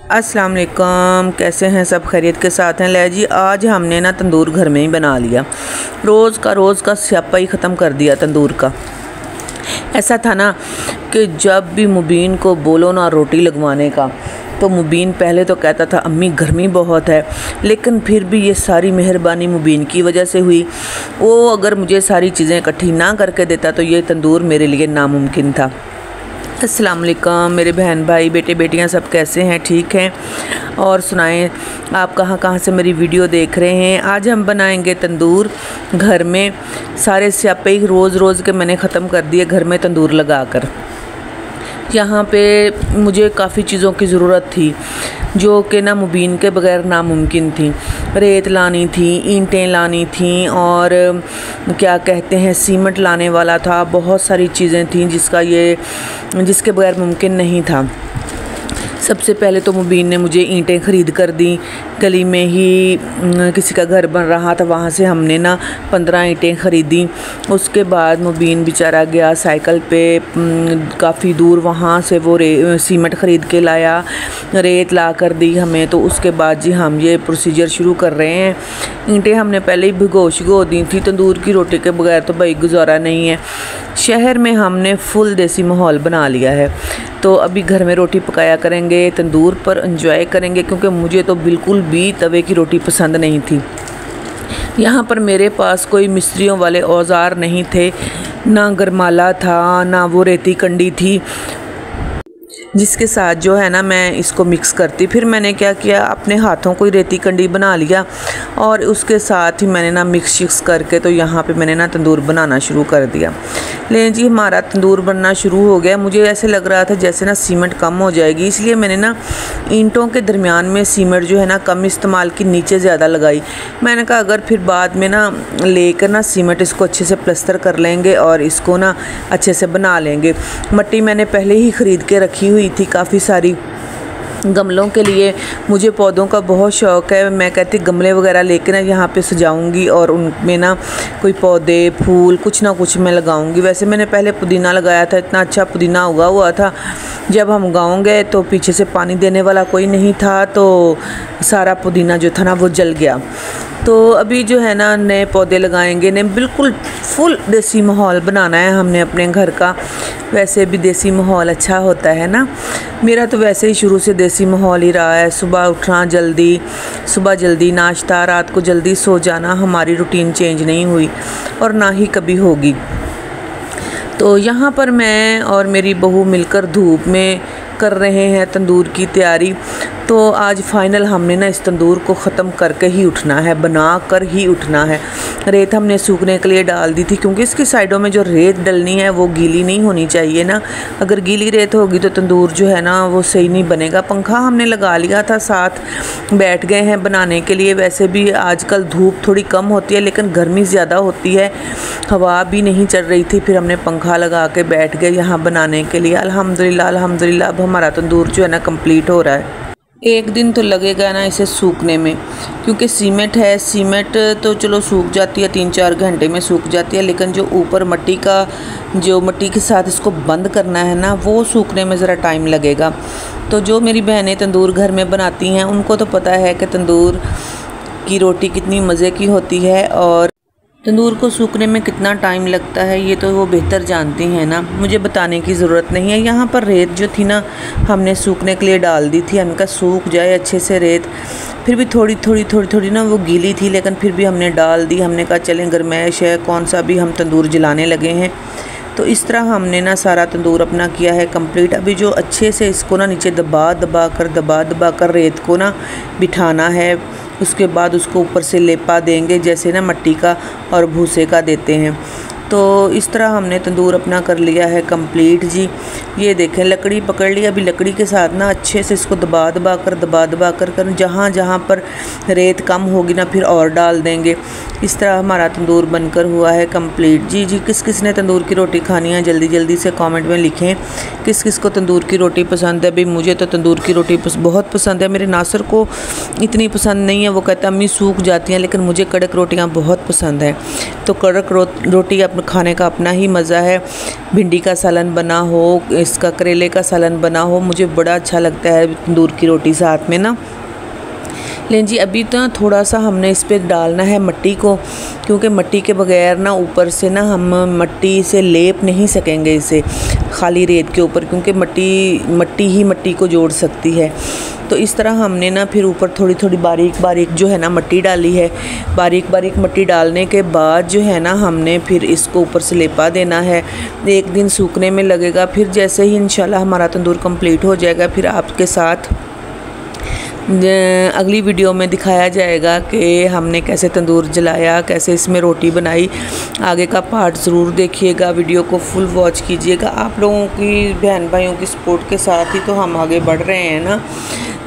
अस्सलाम वालेकुम, कैसे हैं सब? खैरियत के साथ हैं। ले जी, आज हमने ना तंदूर घर में ही बना लिया। रोज़ का स्यापा ही ख़त्म कर दिया तंदूर का। ऐसा था ना कि जब भी मुबीन को बोलो ना रोटी लगवाने का, तो मुबीन पहले तो कहता था अम्मी गर्मी बहुत है, लेकिन फिर भी ये सारी मेहरबानी मुबीन की वजह से हुई। वो अगर मुझे सारी चीज़ें इकट्ठी ना करके देता तो ये तंदूर मेरे लिए नामुमकिन था। अस्सलाम वालेकुम मेरे बहन भाई बेटे बेटियां सब कैसे हैं? ठीक हैं? और सुनाएं आप कहाँ कहाँ से मेरी वीडियो देख रहे हैं। आज हम बनाएंगे तंदूर घर में। सारे स्यापे ही रोज़ के मैंने ख़त्म कर दिए घर में तंदूर लगाकर। यहाँ पे मुझे काफ़ी चीज़ों की ज़रूरत थी जो कि ना मुबीन के बगैर नामुमकिन थी। रेत लानी थी, ईंटें लानी थी, और क्या कहते हैं सीमेंट लाने वाला था। बहुत सारी चीज़ें थीं जिसके बगैर मुमकिन नहीं था। सबसे पहले तो मुबीन ने मुझे ईंटें ख़रीद कर दी। गली में ही किसी का घर बन रहा था, वहाँ से हमने ना 15 ईंटें ख़रीदी। उसके बाद मुबीन बेचारा गया साइकिल पे काफ़ी दूर, वहाँ से वो सीमेंट ख़रीद के लाया, रेत ला कर दी हमें। तो उसके बाद जी हम ये प्रोसीजर शुरू कर रहे हैं। ईंटें हमने पहले ही भिगो दी थी। तंदूर की रोटी के बगैर तो भाई गुजारा नहीं है। शहर में हमने फुल देसी माहौल बना लिया है, तो अभी घर में रोटी पकाया करेंगे, तंदूर पर एंजॉय करेंगे, क्योंकि मुझे तो बिल्कुल भी तवे की रोटी पसंद नहीं थी। यहाँ पर मेरे पास कोई मिस्त्रियों वाले औजार नहीं थे, ना गरमाला था, ना वो रेती कंडी थी जिसके साथ जो है ना मैं इसको मिक्स करती। फिर मैंने क्या किया, अपने हाथों को ही रेती कंडी बना लिया और उसके साथ ही मैंने ना मिक्स करके तो यहाँ पे मैंने ना तंदूर बनाना शुरू कर दिया। लेकिन जी हमारा तंदूर बनना शुरू हो गया। मुझे ऐसे लग रहा था जैसे ना सीमेंट कम हो जाएगी, इसलिए मैंने ना ईंटों के दरमियान में सीमेंट जो है ना कम इस्तेमाल की, नीचे ज़्यादा लगाई। मैंने कहा अगर फिर बाद में ना लेकर ना सीमेंट इसको अच्छे से प्लस्तर कर लेंगे और इसको ना अच्छे से बना लेंगे। मिट्टी मैंने पहले ही ख़रीद के रखी हुई थी काफ़ी सारी गमलों के लिए। मुझे पौधों का बहुत शौक़ है। मैं कहती गमले वगैरह लेके ना यहाँ पे सजाऊंगी और उनमें ना कोई पौधे फूल कुछ ना कुछ मैं लगाऊंगी। वैसे मैंने पहले पुदीना लगाया था, इतना अच्छा पुदीना उगा हुआ था। जब हम गाँव गए तो पीछे से पानी देने वाला कोई नहीं था, तो सारा पुदीना जो था ना वो जल गया। तो अभी जो है ना नए पौधे लगाएंगे, ने बिल्कुल फुल देसी माहौल बनाना है हमने अपने घर का। वैसे भी देसी माहौल अच्छा होता है ना। मेरा तो वैसे ही शुरू से देसी माहौल ही रहा है। सुबह उठना जल्दी, सुबह जल्दी नाश्ता, रात को जल्दी सो जाना। हमारी रूटीन चेंज नहीं हुई और ना ही कभी होगी। तो यहाँ पर मैं और मेरी बहू मिलकर धूप में कर रहे हैं तंदूर की तैयारी। तो आज फाइनल हमने ना इस तंदूर को ख़त्म करके ही उठना है, बना कर ही उठना है। रेत हमने सूखने के लिए डाल दी थी, क्योंकि इसकी साइडों में जो रेत डलनी है वो गीली नहीं होनी चाहिए ना। अगर गीली रेत होगी तो तंदूर जो है ना वो सही नहीं बनेगा। पंखा हमने लगा लिया था, साथ बैठ गए हैं बनाने के लिए। वैसे भी आजकल धूप थोड़ी कम होती है, लेकिन गर्मी ज़्यादा होती है, हवा भी नहीं चल रही थी। फिर हमने पंखा लगा के बैठ गए यहाँ बनाने के लिए। अल्हम्दुलिल्लाह अब हमारा तंदूर जो है ना कंप्लीट हो रहा है। एक दिन तो लगेगा ना इसे सूखने में, क्योंकि सीमेंट है। सीमेंट तो चलो सूख जाती है, 3-4 घंटे में सूख जाती है, लेकिन जो ऊपर मिट्टी के साथ इसको बंद करना है ना, वो सूखने में ज़रा टाइम लगेगा। तो जो मेरी बहनें तंदूर घर में बनाती हैं उनको तो पता है कि तंदूर की रोटी कितनी मज़े की होती है और तंदूर को सूखने में कितना टाइम लगता है, ये तो वो बेहतर जानती हैं ना, मुझे बताने की ज़रूरत नहीं है। यहाँ पर रेत जो थी ना हमने सूखने के लिए डाल दी थी। हमने कहा सूख जाए अच्छे से रेत। फिर भी थोड़ी ना वो गीली थी, लेकिन फिर भी हमने डाल दी। हमने कहा चलें गरमैश है, कौन सा भी हम तंदूर जलाने लगे हैं। तो इस तरह हमने ना सारा तंदूर अपना किया है कंप्लीट। अभी जो अच्छे से इसको ना नीचे दबा कर रेत को ना बिठाना है। उसके बाद उसको ऊपर से लेपा देंगे, जैसे ना मिट्टी का और भूसे का देते हैं। तो इस तरह हमने तंदूर अपना कर लिया है कंप्लीट जी। ये देखें लकड़ी पकड़ ली। अभी लकड़ी के साथ ना अच्छे से इसको दबा दबा कर जहाँ पर रेत कम होगी ना फिर और डाल देंगे। इस तरह हमारा तंदूर बनकर हुआ है कंप्लीट जी। किस किस ने तंदूर की रोटी खानी है जल्दी से कमेंट में लिखें। किस किस को तंदूर की रोटी पसंद है। भाई मुझे तो तंदूर की रोटी बहुत पसंद है। मेरे नासर को इतनी पसंद नहीं है, वो कहता अम्मी सूख जाती हैं, लेकिन मुझे कड़क रोटियाँ बहुत पसंद है। तो कड़क रोटी अपनी खाने का अपना ही मज़ा है। भिंडी का सालन बना हो, इसका करेले का सालन बना हो, मुझे बड़ा अच्छा लगता है तंदूर की रोटी साथ में ना। लें जी, अभी तो थोड़ा सा हमने इस पर डालना है मट्टी को, क्योंकि मट्टी के बगैर ना ऊपर से ना हम मट्टी से लेप नहीं सकेंगे इसे खाली रेत के ऊपर, क्योंकि मट्टी ही मट्टी को जोड़ सकती है। तो इस तरह हमने ना फिर ऊपर थोड़ी थोड़ी बारीक बारीक जो है ना मट्टी डाली है। बारीक बारीक मट्टी डालने के बाद जो है ना हमने फिर इसको ऊपर से लेपा देना है। एक दिन सूखने में लगेगा, फिर जैसे ही इंशाल्लाह हमारा तंदूर कंप्लीट हो जाएगा, फिर आपके साथ अगली वीडियो में दिखाया जाएगा कि हमने कैसे तंदूर जलाया, कैसे इसमें रोटी बनाई। आगे का पार्ट ज़रूर देखिएगा, वीडियो को फुल वॉच कीजिएगा। आप लोगों की बहन भाइयों की सपोर्ट के साथ ही तो हम आगे बढ़ रहे हैं ना।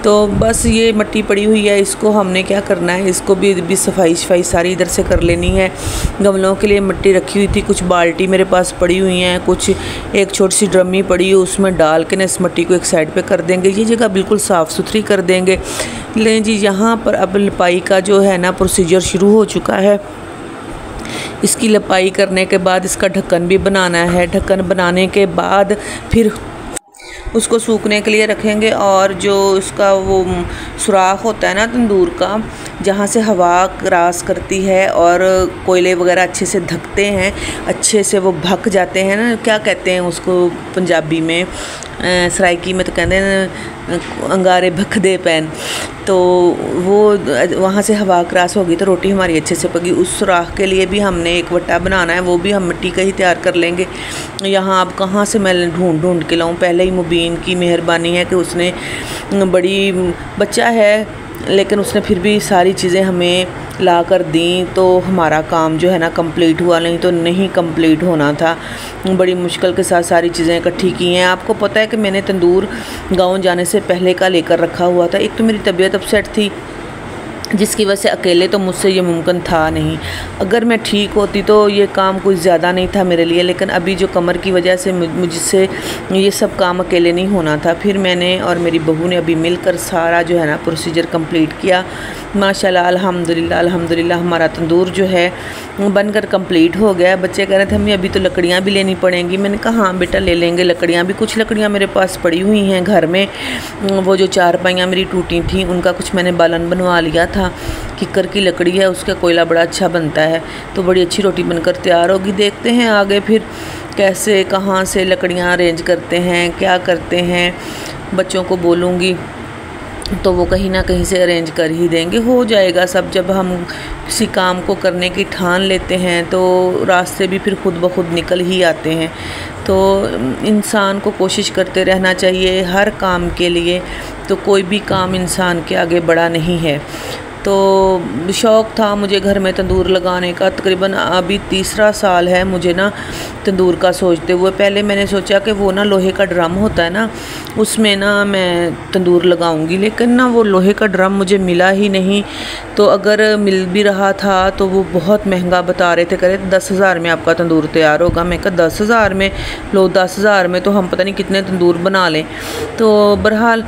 तो बस ये मट्टी पड़ी हुई है, इसको हमने क्या करना है, इसको भी सफाई सारी इधर से कर लेनी है। गमलों के लिए मिट्टी रखी हुई थी, कुछ बाल्टी मेरे पास पड़ी हुई हैं, कुछ एक छोटी सी ड्रमी पड़ी है, उसमें डाल के ना इस मिट्टी को एक साइड पे कर देंगे। ये जगह बिल्कुल साफ़ सुथरी कर देंगे। लें जी, यहाँ पर अब लिपाई का जो है ना प्रोसीजर शुरू हो चुका है। इसकी लिपाई करने के बाद इसका ढक्कन भी बनाना है। ढक्कन बनाने के बाद फिर उसको सूखने के लिए रखेंगे, और जो उसका वो सुराख होता है ना तंदूर का, जहाँ से हवा क्रॉस करती है और कोयले वगैरह अच्छे से ढकते हैं, अच्छे से वो भक जाते हैं ना, क्या कहते हैं उसको पंजाबी में, सराइकी में तो कहते हैं अंगारे भख दे पैन। तो वो वहाँ से हवा क्रॉस होगी तो रोटी हमारी अच्छे से पकी। उस सुराख के लिए भी हमने एक वट्टा बनाना है, वो भी हम मिट्टी का ही तैयार कर लेंगे। यहाँ अब कहाँ से मैं ढूंढ के लाऊं। पहले ही मुबीन की मेहरबानी है कि उसने बड़ी बच्चा है लेकिन उसने फिर भी सारी चीज़ें हमें ला कर दी, तो हमारा काम जो है ना कंप्लीट हुआ, नहीं तो नहीं कंप्लीट होना था। बड़ी मुश्किल के साथ सारी चीज़ें इकट्ठी की हैं। आपको पता है कि मैंने तंदूर गांव जाने से पहले का लेकर रखा हुआ था। एक तो मेरी तबीयत अपसेट थी, जिसकी वजह से अकेले तो मुझसे ये मुमकिन था नहीं। अगर मैं ठीक होती तो ये काम कुछ ज़्यादा नहीं था मेरे लिए, लेकिन अभी जो कमर की वजह से मुझसे ये सब काम अकेले नहीं होना था। फिर मैंने और मेरी बहू ने अभी मिलकर सारा जो है ना प्रोसीजर कंप्लीट किया। माशाल्लाह अल्हम्दुलिल्लाह हमारा तंदूर जो है बनकर कंप्लीट हो गया। बच्चे कह रहे थे हमें अभी तो लकड़ियाँ भी लेनी पड़ेंगी। मैंने कहा हाँ बेटा ले लेंगे लकड़ियाँ भी। कुछ लकड़ियाँ मेरे पास पड़ी हुई हैं घर में, वो जो चारपाइयाँ मेरी टूटी थी उनका कुछ मैंने बालन बनवा लिया था। किक्कर की लकड़ी है, उसका कोयला बड़ा अच्छा बनता है, तो बड़ी अच्छी रोटी बनकर तैयार होगी। देखते हैं आगे फिर कैसे कहाँ से लकड़ियाँ अरेंज करते हैं, क्या करते हैं। बच्चों को बोलूँगी तो वो कहीं ना कहीं से अरेंज कर ही देंगे, हो जाएगा सब। जब हम किसी काम को करने की ठान लेते हैं तो रास्ते भी फिर खुद ब खुद निकल ही आते हैं। तो इंसान को कोशिश करते रहना चाहिए हर काम के लिए, तो कोई भी काम इंसान के आगे बड़ा नहीं है। तो शौक़ था मुझे घर में तंदूर लगाने का। तकरीबन अभी 3रा साल है मुझे ना तंदूर का सोचते हुए। पहले मैंने सोचा कि वो ना लोहे का ड्रम होता है ना, उसमें ना मैं तंदूर लगाऊंगी, लेकिन ना वो लोहे का ड्रम मुझे मिला ही नहीं। तो अगर मिल भी रहा था तो वो बहुत महंगा बता रहे थे, कह रहे थे 10,000 में आपका तंदूर तैयार होगा। मैं कहा 10,000 में? लो 10,000 में तो हम पता नहीं कितने तंदूर बना लें। तो बहरहाल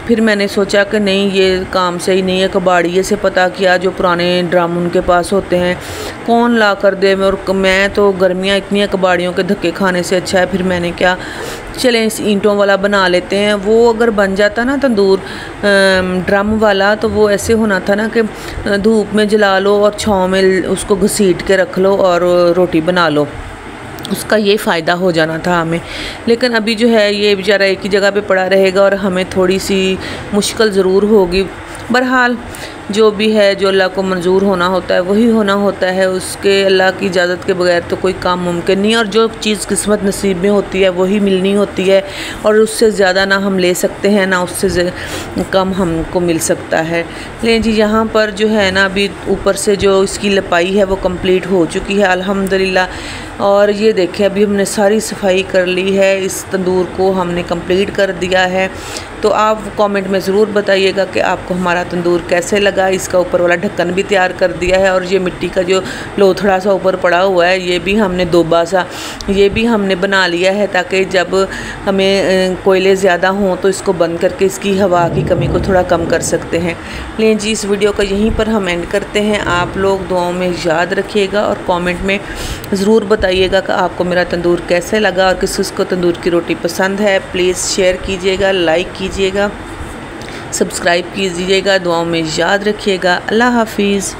फिर मैंने सोचा कि नहीं ये काम सही नहीं है। कबाड़िए से पता किया, जो पुराने ड्रम उनके पास होते हैं, कौन ला कर दे। और मैं तो गर्मियाँ इतनी है, कबाड़ियों के धक्के खाने से अच्छा है। फिर मैंने क्या, चलें इस ईंटों वाला बना लेते हैं। वो अगर बन जाता ना तंदूर ड्रम वाला, तो वो ऐसे होना था ना कि धूप में जला लो और छाँव में उसको घसीट के रख लो और रोटी बना लो, उसका ये फ़ायदा हो जाना था हमें। लेकिन अभी जो है ये बेचारा एक ही जगह पे पड़ा रहेगा और हमें थोड़ी सी मुश्किल ज़रूर होगी। बहरहाल जो भी है, जो अल्लाह को मंजूर होना होता है वही होना होता है। उसके अल्लाह की इजाज़त के बगैर तो कोई काम मुमकिन नहीं, और जो चीज़ किस्मत नसीब में होती है वही मिलनी होती है, और उससे ज़्यादा ना हम ले सकते हैं ना उससे कम हमको मिल सकता है। लेकिन जी यहाँ पर जो है ना अभी ऊपर से जो इसकी लिपाई है वो कंप्लीट हो चुकी है अल्हम्दुलिल्लाह। और ये देखिए अभी हमने सारी सफाई कर ली है, इस तंदूर को हमने कंप्लीट कर दिया है। तो आप कमेंट में ज़रूर बताइएगा कि आपको हमारा हमारा तंदूर कैसे लगा। इसका ऊपर वाला ढक्कन भी तैयार कर दिया है और ये मिट्टी का जो लोथड़ा सा ऊपर पड़ा हुआ है ये भी हमने दोबा सा ये भी हमने बना लिया है, ताकि जब हमें कोयले ज़्यादा हों तो इसको बंद करके इसकी हवा की कमी को थोड़ा कम कर सकते हैं। लेकिन जी इस वीडियो को यहीं पर हम एंड करते हैं। आप लोग दुआओं में याद रखिएगा और कमेंट में ज़रूर बताइएगा कि आपको मेरा तंदूर कैसे लगा और किस को तंदूर की रोटी पसंद है। प्लीज़ शेयर कीजिएगा, लाइक कीजिएगा, सब्सक्राइब कीजिएगा। दुआओं में याद रखिएगा। अल्लाह हाफिज़।